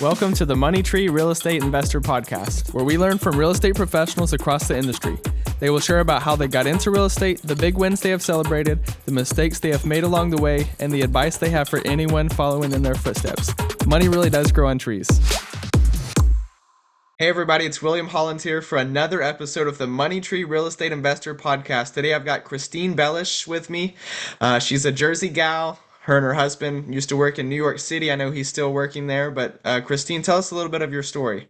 Welcome to the Money Tree Real Estate Investor Podcast, where we learn from real estate professionals across the industry. They will share about how they got into real estate, the big wins they have celebrated, the mistakes they have made along the way, and the advice they have for anyone following in their footsteps. Money really does grow on trees. Hey everybody, it's William Holland here for another episode of the Money Tree Real Estate Investor Podcast. Today I've got Christine Bellish with me. She's a Jersey gal. Her and her husband used to work in New York City. I know he's still working there, but Christine, tell us a little bit of your story.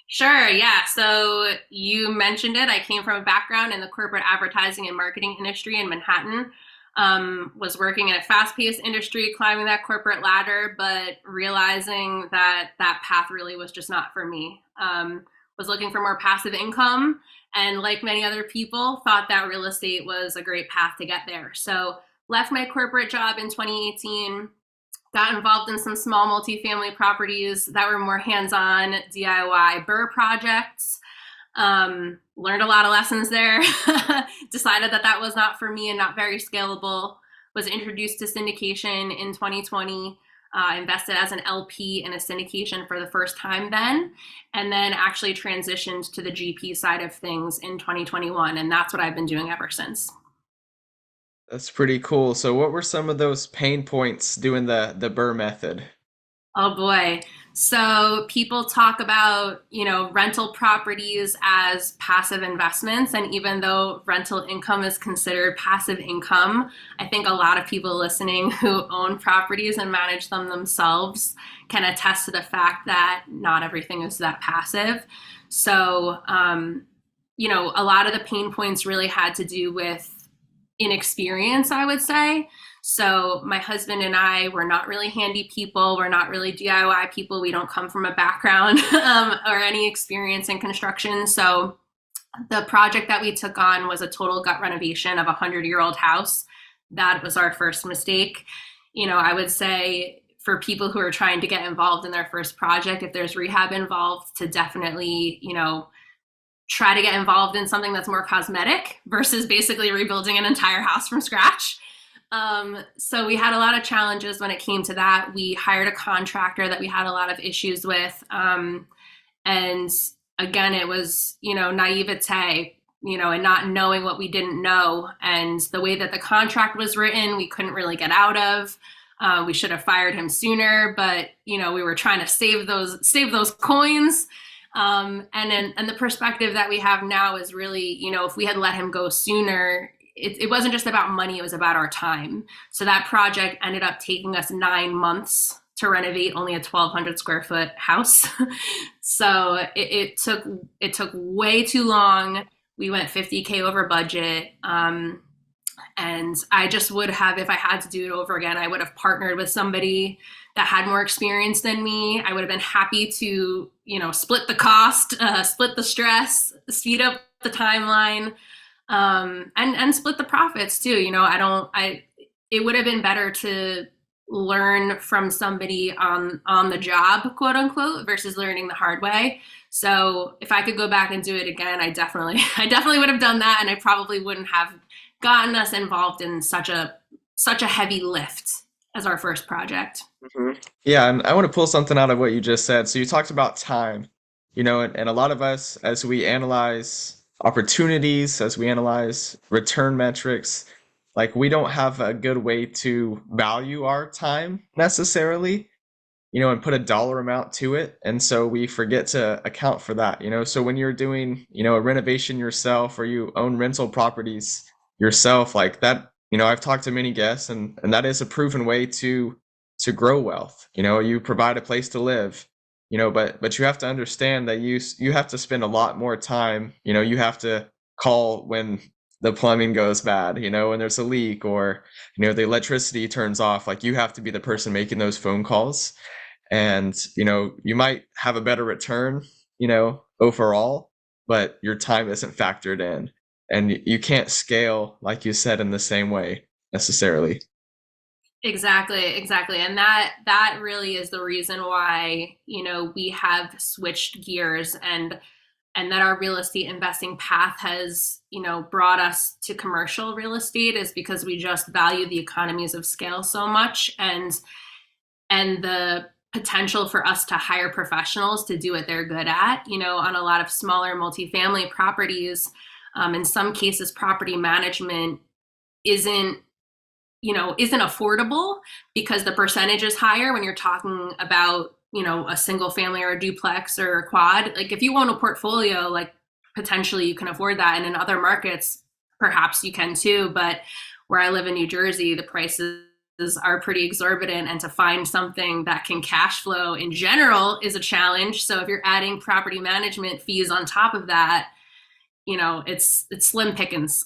Sure, yeah. So you mentioned it. I came from a background in the corporate advertising and marketing industry in Manhattan. Was working in a fast-paced industry, climbing that corporate ladder, but realizing that that path really was just not for me. Was looking for more passive income, and like many other people, thought that real estate was a great path to get there. So left my corporate job in 2018, got involved in some small multifamily properties that were more hands-on DIY BRRRR projects. Learned a lot of lessons there. Decided that that was not for me and not very scalable. Was introduced to syndication in 2020. Invested as an LP in a syndication for the first time then, and then actually transitioned to the GP side of things in 2021. And that's what I've been doing ever since. That's pretty cool. So what were some of those pain points doing the BRRRR method? Oh boy. So people talk about, rental properties as passive investments. And even though rental income is considered passive income, I think a lot of people listening who own properties and manage them themselves can attest to the fact that not everything is that passive. So, a lot of the pain points really had to do with inexperience, I would say. So my husband and I were not really handy people. We're not really DIY people. We don't come from a background or any experience in construction. So the project that we took on was a total gut renovation of a 100-year-old house. That was our first mistake. I would say for people who are trying to get involved in their first project, if there's rehab involved, to definitely, try to get involved in something that's more cosmetic versus basically rebuilding an entire house from scratch. So we had a lot of challenges when it came to that. We hired a contractor that we had a lot of issues with. And again, it was, naivete, and not knowing what we didn't know. And the way that the contract was written, we couldn't really get out of. We should have fired him sooner, but, we were trying to save those coins. And the perspective that we have now is really, if we had let him go sooner, it wasn't just about money, it was about our time. So that project ended up taking us 9 months to renovate only a 1,200 square foot house. So it took way too long. We went 50K over budget. And I just would have, if I had to do it over again, I would have partnered with somebody that had more experience than me. I would have been happy to, split the cost, split the stress, speed up the timeline, and split the profits too. It would have been better to learn from somebody on the job, quote unquote, versus learning the hard way. So if I could go back and do it again, I definitely would have done that. And I probably wouldn't have gotten us involved in such a heavy lift as our first project. Mm-hmm. Yeah, and I want to pull something out of what you just said. So you talked about time, and a lot of us, as we analyze opportunities, as we analyze return metrics, like we don't have a good way to value our time necessarily, and put a dollar amount to it. And so we forget to account for that, So when you're doing, a renovation yourself, or you own rental properties yourself like that, I've talked to many guests, and that is a proven way to grow wealth. You provide a place to live, but you have to understand that you have to spend a lot more time. You have to call when the plumbing goes bad, when there's a leak, or the electricity turns off. Like, you have to be the person making those phone calls, and you might have a better return overall, but your time isn't factored in. And you can't scale, like you said, in the same way necessarily. Exactly. And that really is the reason why, we have switched gears and that our real estate investing path has, brought us to commercial real estate, is because we just value the economies of scale so much. And the potential for us to hire professionals to do what they're good at. On a lot of smaller multifamily properties, in some cases, property management isn't isn't affordable because the percentage is higher when you're talking about a single family or a duplex or a quad. Like if you own a portfolio, like potentially you can afford that, and in other markets perhaps you can too, but where I live in New Jersey, the prices are pretty exorbitant, and to find something that can cash flow in general is a challenge. So if you're adding property management fees on top of that, it's slim pickings.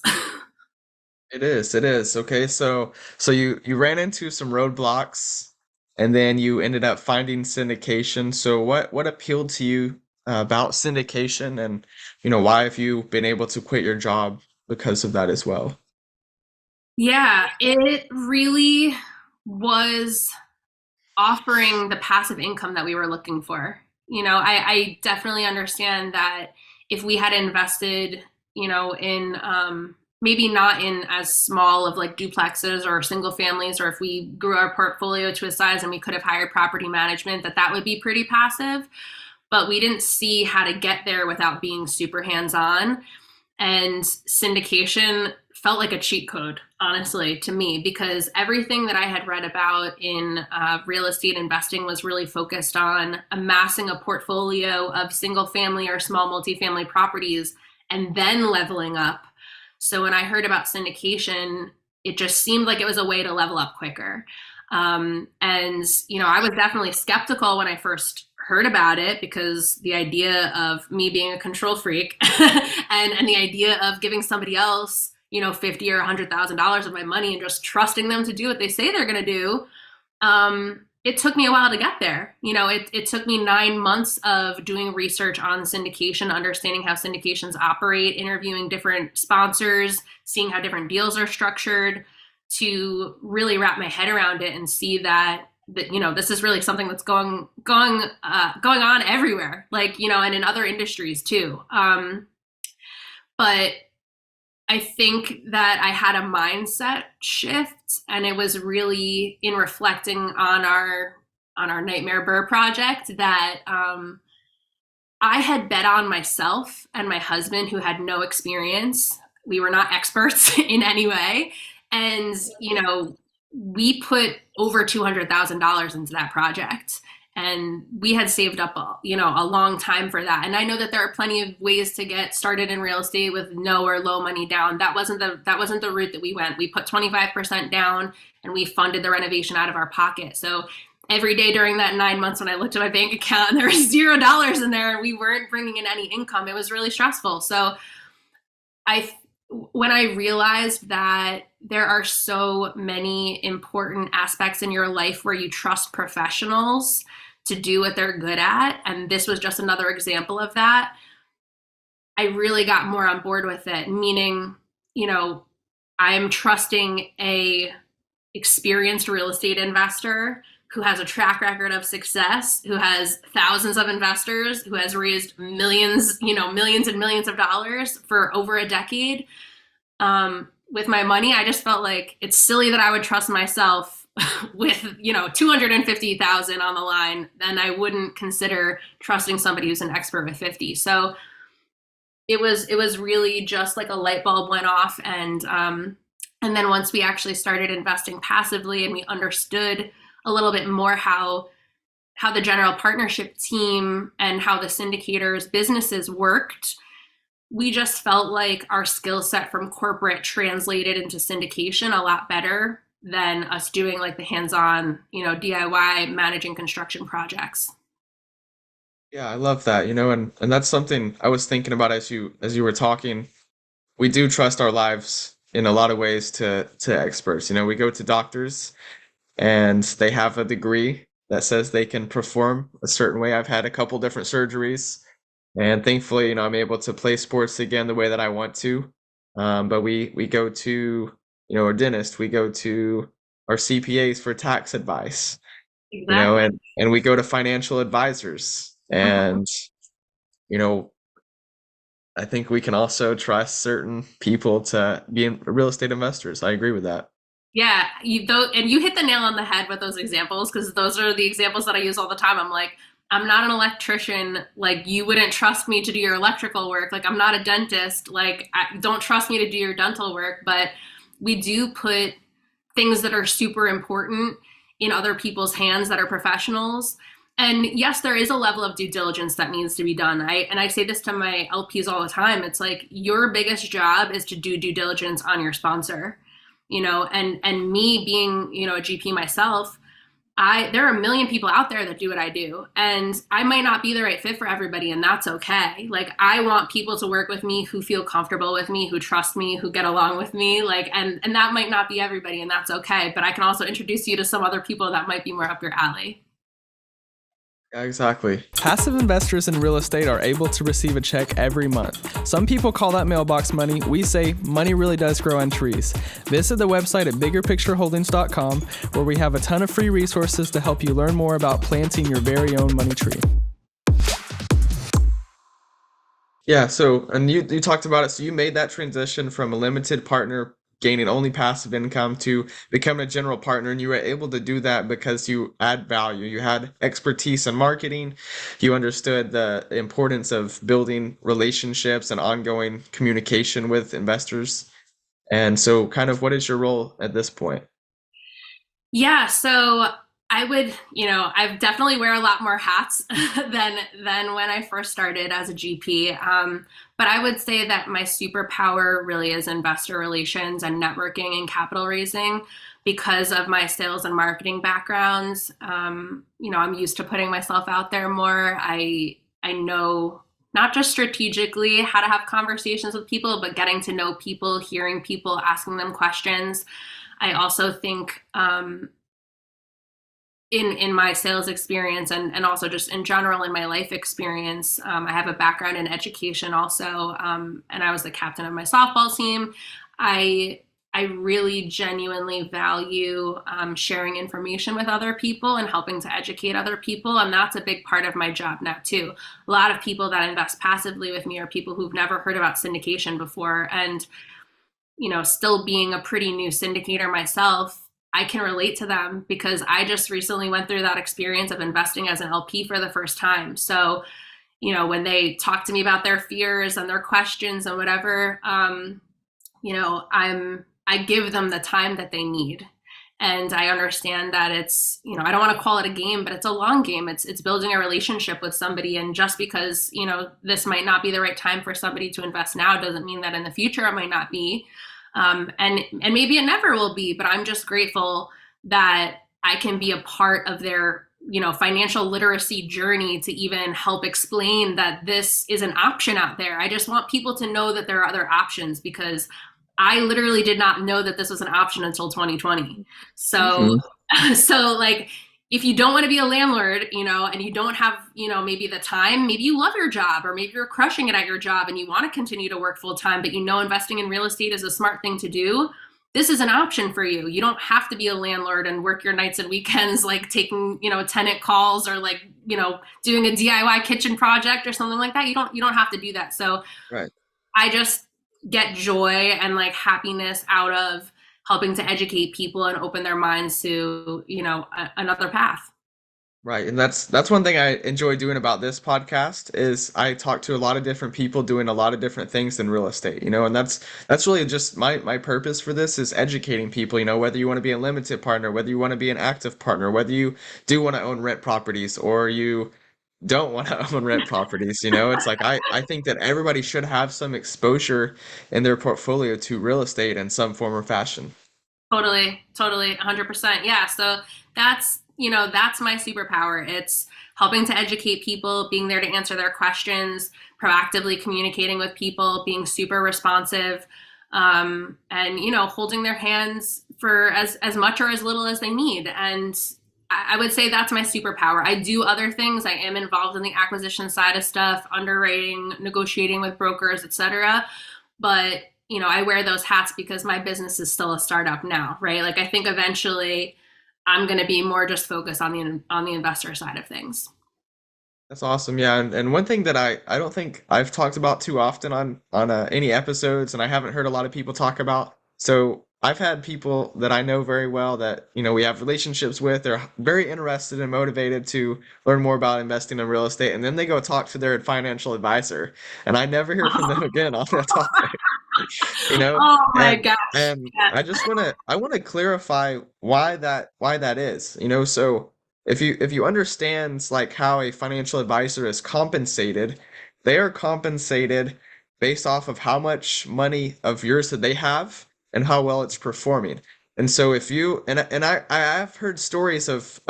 It is, it is. Okay, so you ran into some roadblocks and then you ended up finding syndication. So what appealed to you about syndication, and why have you been able to quit your job because of that as well? Yeah, it really was offering the passive income that we were looking for. I definitely understand that if we had invested, in maybe not in as small of like duplexes or single families, or if we grew our portfolio to a size and we could have hired property management, that would be pretty passive. But we didn't see how to get there without being super hands on. And syndication felt like a cheat code, honestly, to me, because everything that I had read about in real estate investing was really focused on amassing a portfolio of single family or small multifamily properties and then leveling up. So when I heard about syndication, it just seemed like it was a way to level up quicker. And I was definitely skeptical when I first heard about it, because the idea of me being a control freak and the idea of giving somebody else, 50 or $100,000 of my money and just trusting them to do what they say they're going to do. It took me a while to get there. It took me 9 months of doing research on syndication, understanding how syndications operate, interviewing different sponsors, seeing how different deals are structured, to really wrap my head around it and see that this is really something that's going on everywhere, like and in other industries too. But I think that I had a mindset shift, and it was really in reflecting on our Nightmare Burr project that I had bet on myself and my husband, who had no experience. We were not experts in any way, and we put over $200,000 into that project, and we had saved up a long time for that. And I know that there are plenty of ways to get started in real estate with no or low money down. That wasn't the route that we went. We put 25% down and we funded the renovation out of our pocket. So every day during that 9 months, when I looked at my bank account and there was $0 in there and we weren't bringing in any income, it was really stressful. So I when I realized that there are so many important aspects in your life where you trust professionals to do what they're good at, and this was just another example of that, I really got more on board with it. Meaning, I'm trusting a experienced real estate investor who has a track record of success, who has thousands of investors, who has raised millions, millions and millions of dollars for over a decade. With my money, I just felt like it's silly that I would trust myself with 250,000 on the line, then I wouldn't consider trusting somebody who's an expert with 50. So it was really just like a light bulb went off, and then once we actually started investing passively and we understood a little bit more how the general partnership team and how the syndicators businesses worked, we just felt like our skill set from corporate translated into syndication a lot better than us doing like the hands-on, DIY managing construction projects. Yeah, I love that, and that's something I was thinking about as you were talking. We do trust our lives in a lot of ways to experts. We go to doctors and they have a degree that says they can perform a certain way. I've had a couple different surgeries, and thankfully, I'm able to play sports again the way that I want to. But we go to, our dentist, we go to our CPAs for tax advice, Exactly. and we go to financial advisors. And, you know, I think we can also trust certain people to be real estate investors. I agree with that. Yeah, and you hit the nail on the head with those examples because those are the examples that I use all the time. I'm like, I'm not an electrician. Like, you wouldn't trust me to do your electrical work. Like, I'm not a dentist. Like, don't trust me to do your dental work. But we do put things that are super important in other people's hands that are professionals. And yes, there is a level of due diligence that needs to be done. I say this to my LPs all the time. It's like your biggest job is to do due diligence on your sponsor, and me being, a GP myself, there are a million people out there that do what I do, and I might not be the right fit for everybody, and that's okay. Like, I want people to work with me who feel comfortable with me, who trust me, who get along with me, like, and that might not be everybody, and that's okay, but I can also introduce you to some other people that might be more up your alley. Yeah, exactly. Passive investors in real estate are able to receive a check every month. Some people call that mailbox money. We say money really does grow on trees. Visit the website at biggerpictureholdings.com, where we have a ton of free resources to help you learn more about planting your very own money tree. Yeah, so and you talked about it. So you made that transition from a limited partner gaining only passive income to becoming a general partner, and you were able to do that because you add value. You had expertise in marketing. You understood the importance of building relationships and ongoing communication with investors. And so kind of what is your role at this point? Yeah, so I definitely wear a lot more hats than when I first started as a GP. But I would say that my superpower really is investor relations and networking and capital raising because of my sales and marketing backgrounds. I'm used to putting myself out there more. I know not just strategically how to have conversations with people, but getting to know people, hearing people, asking them questions. I also think in my sales experience and also just in general in my life experience, I have a background in education also, and I was the captain of my softball team. I I really genuinely value sharing information with other people and helping to educate other people. And that's a big part of my job now, too. A lot of people that invest passively with me are people who've never heard about syndication before. And still being a pretty new syndicator myself, I can relate to them because I just recently went through that experience of investing as an LP for the first time. So, when they talk to me about their fears and their questions and whatever, I give them the time that they need. And I understand that it's, I don't want to call it a game, but it's a long game. It's building a relationship with somebody. And just because, this might not be the right time for somebody to invest now doesn't mean that in the future it might not be. And maybe it never will be, but I'm just grateful that I can be a part of their financial literacy journey to even help explain that this is an option out there. I just want people to know that there are other options because I literally did not know that this was an option until 2020. So, Hmm. so like, if you don't want to be a landlord, and you don't have, maybe the time, maybe you love your job or maybe you're crushing it at your job and you want to continue to work full time, but investing in real estate is a smart thing to do. This is an option for you. You don't have to be a landlord and work your nights and weekends, like taking, tenant calls or like, doing a DIY kitchen project or something like that. You don't have to do that. So Right. I just get joy and like happiness out of helping to educate people and open their minds to, another path. Right. And that's one thing I enjoy doing about this podcast is I talk to a lot of different people doing a lot of different things in real estate, and that's really just my purpose for this is educating people, whether you want to be a limited partner, whether you want to be an active partner, whether you do want to own rent properties or you don't want to own rent properties, it's like I think that everybody should have some exposure in their portfolio to real estate in some form or fashion. Totally, totally, 100%. Yeah. So that's my superpower. It's helping to educate people, being there to answer their questions, proactively communicating with people, being super responsive, and holding their hands for as much or as little as they need. And I would say that's my superpower. I do other things. I am involved in the acquisition side of stuff, underwriting, negotiating with brokers, etc. But I wear those hats because my business is still a startup now, right? Like, I think eventually I'm going to be more just focused on the investor side of things. That's awesome. Yeah, and one thing that I don't think I've talked about too often on any episodes, and I haven't heard a lot of people talk about. So I've had people that I know very well that, we have relationships with, they're very interested and motivated to learn more about investing in real estate, and then they go talk to their financial advisor, and I never hear from them again on that topic. You know, Oh my and gosh. and Yes. I want to clarify why that is. So if you understand like how a financial advisor is compensated, they are compensated based off of how much money of yours that they have and how well it's performing. And so if you and I have heard stories of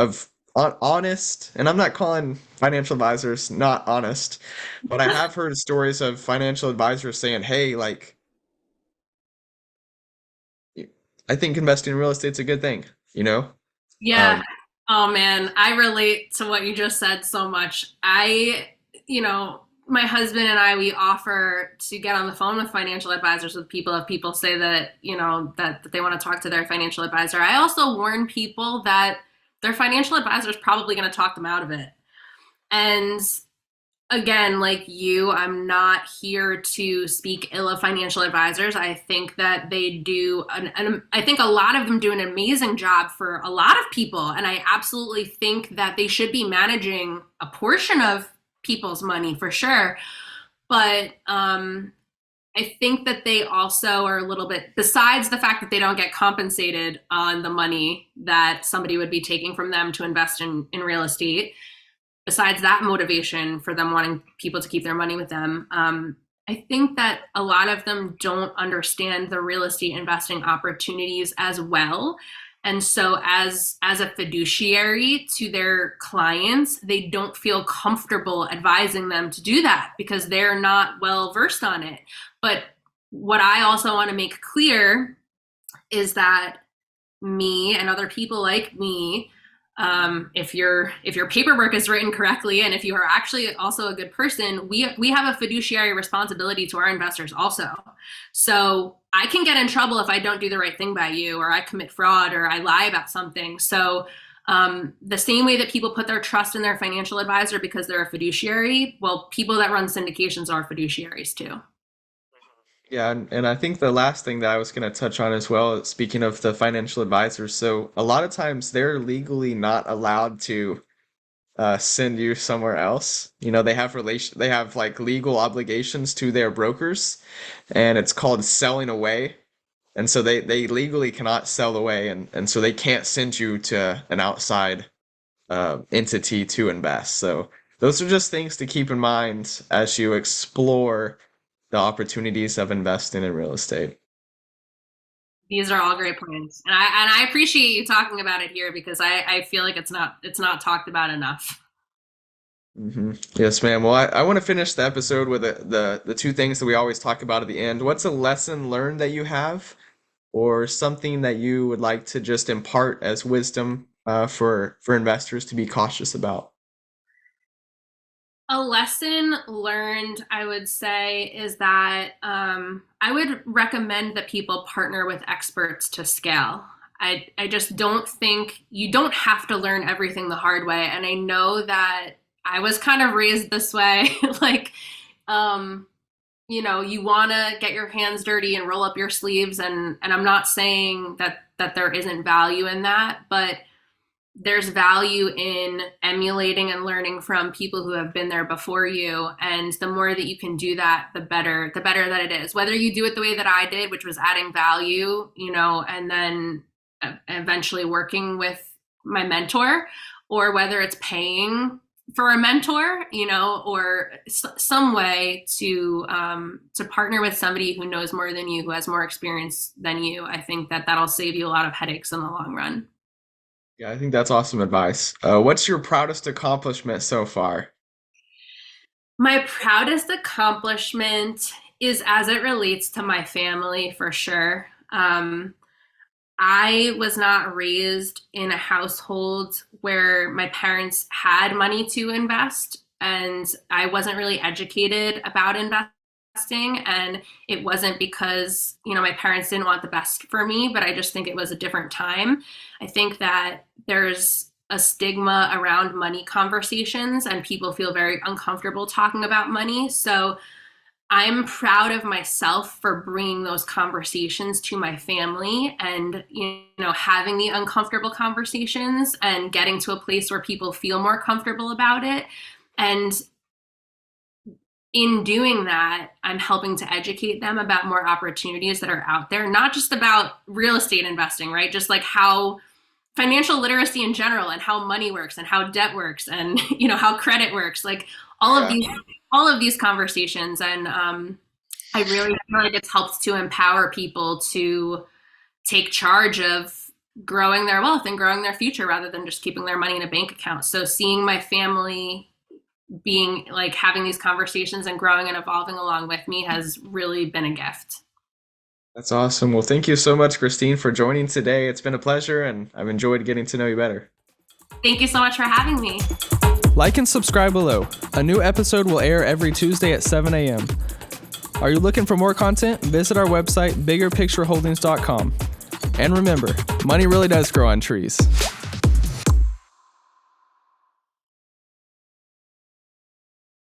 honest, and I'm not calling financial advisors not honest, but I have heard stories of financial advisors saying, "Hey, like, I think investing in real estate's a good thing, you know? Yeah. Um, Oh man, I relate to what you just said so much. You know, my husband and I, we offer to get on the phone with financial advisors with people if people say that, that they want to talk to their financial advisor. I also warn people that their financial advisor is probably going to talk them out of it. And again, like you, I'm not here to speak ill of financial advisors. I think that they do, and I think a lot of them do an amazing job for a lot of people. And I absolutely think that they should be managing a portion of people's money for sure. But I think that they also are a little bit, besides the fact that they don't get compensated on the money that somebody would be taking from them to invest in real estate, besides that motivation for them wanting people to keep their money with them, I think that a lot of them don't understand the real estate investing opportunities as well. And so as a fiduciary to their clients, they don't feel comfortable advising them to do that because they're not well versed on it. But what I also want to make clear is that me and other people like me, if your paperwork is written correctly and if you are actually also a good person, we have a fiduciary responsibility to our investors also. So I can get in trouble if I don't do the right thing by you, or I commit fraud, or I lie about something. So the same way that people put their trust in their financial advisor because they're a fiduciary, well, people that run syndications are fiduciaries too. yeah, and I think the last thing that I was going to touch on as well, speaking of the financial advisors, so a lot of times they're legally not allowed to send you somewhere else. They have like legal obligations to their brokers, and it's called selling away. And so they legally cannot sell away, and so they can't send you to an outside entity to invest. So those are just things to keep in mind as you explore the opportunities of investing in real estate. These are all great points, and I appreciate you talking about it here because I feel like it's not talked about enough. Yes, ma'am. Well, I want to finish the episode with the two things that we always talk about at the end. What's a lesson learned that you have, or something that you would like to just impart as wisdom for investors to be cautious about? A lesson learned, I would say, is that I would recommend that people partner with experts to scale. I just don't think you don't have to learn everything the hard way. And I know that I was kind of raised this way. Like, um, you want to get your hands dirty and roll up your sleeves. And I'm not saying that there isn't value in that, but there's value in emulating and learning from people who have been there before you. And the more that you can do that, the better that it is. Whether you do it the way that I did, which was adding value, and then eventually working with my mentor, or whether it's paying for a mentor, or some way to partner with somebody who knows more than you, who has more experience than you. I think that that'll save you a lot of headaches in the long run. Yeah, I think that's awesome advice. What's your proudest accomplishment so far? My proudest accomplishment is as it relates to my family for sure. I was not raised in a household where my parents had money to invest, and I wasn't really educated about investing. And it wasn't because, my parents didn't want the best for me, but I just think it was a different time. I think that there's a stigma around money conversations, and people feel very uncomfortable talking about money. So I'm proud of myself for bringing those conversations to my family and, having the uncomfortable conversations and getting to a place where people feel more comfortable about it. And in doing that, I'm helping to educate them about more opportunities that are out there, not just about real estate investing, right? Just like how financial literacy in general and how money works and how debt works and, how credit works, like all of these conversations. And I really feel like it's helped to empower people to take charge of growing their wealth and growing their future rather than just keeping their money in a bank account. So seeing my family being like having these conversations and growing and evolving along with me has really been a gift. That's awesome. Well, thank you so much, Christine, for joining today. It's been a pleasure, and I've enjoyed getting to know you better. Thank you so much for having me. Like and subscribe below. A new episode will air every Tuesday at 7 a.m. Are you looking for more content? Visit our website, biggerpictureholdings.com. And remember, money really does grow on trees.